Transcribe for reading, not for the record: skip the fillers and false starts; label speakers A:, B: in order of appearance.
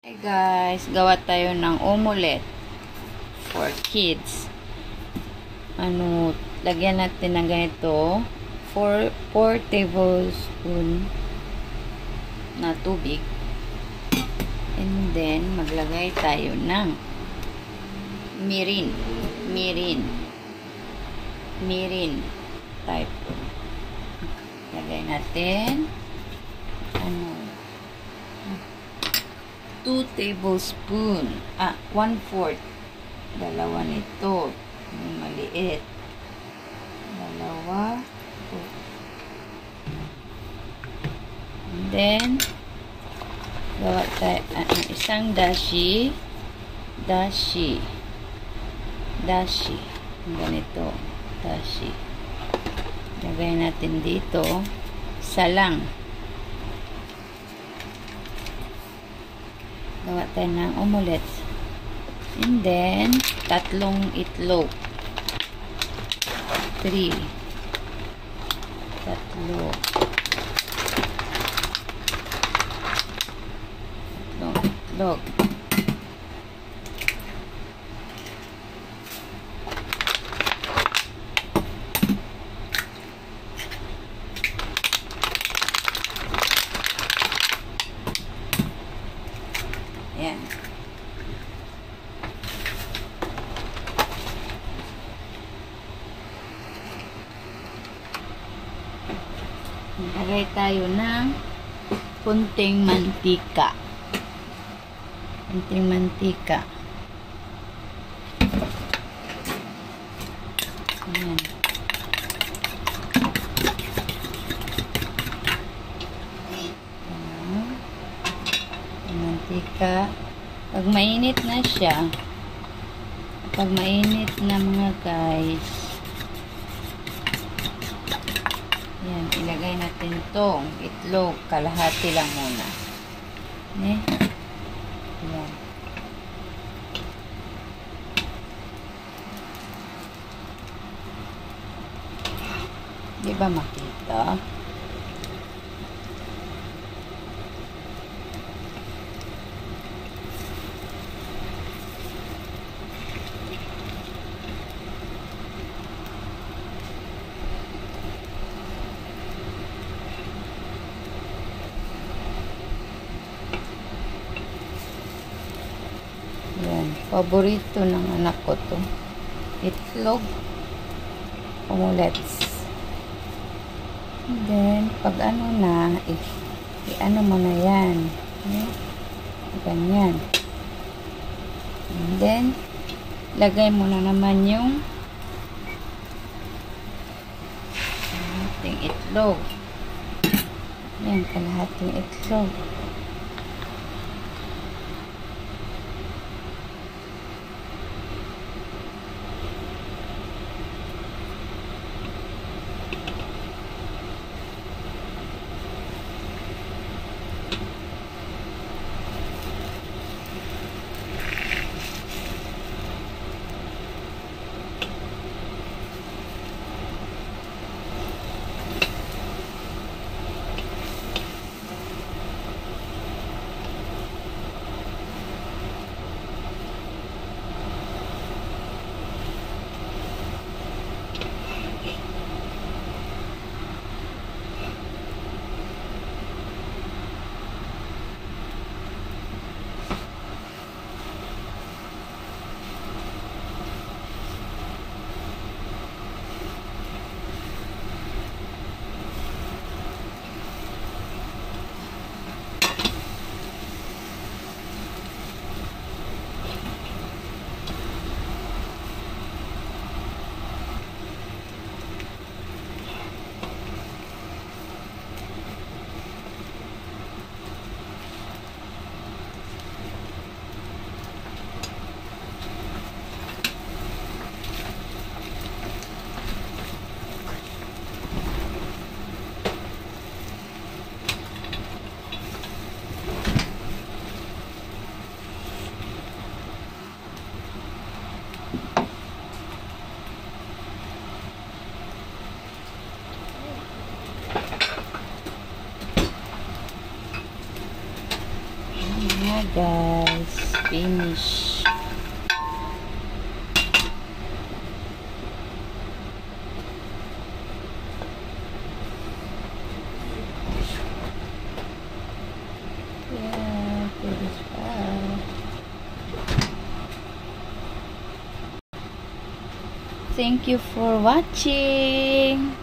A: Hey guys, gawa tayo ng omelette for kids. Lagyan natin ng ganito 4 tablespoon na tubig. And then maglagay tayo ng mirin type. Lagay natin 2 tablespoon, 1/4. Dalawa nito. Yung maliit. Dalawa. And then, gawa tayo, isang dashi. Ganito. Dashi. Lagay natin dito. Salang. Gawa tayo ng omelette. And then, 3 itlog. 3. 3 itlog. Ayan. Lagay tayo ng kunting mantika. Ayan. Mantika. Pag mainit na siya, mga guys, yan, ilagay natin tong itlog, kalahati lang muna. Yan. Di ba makita? Yan, paborito ng anak ko to. Itlog omelettes. And then, pag i-ano mo na yan. Ganyan. And then, lagay mo na naman yung kalahating itlog. Yan, kalahating itlog. guys. Finish. Yeah, finish pa. Thank you for watching.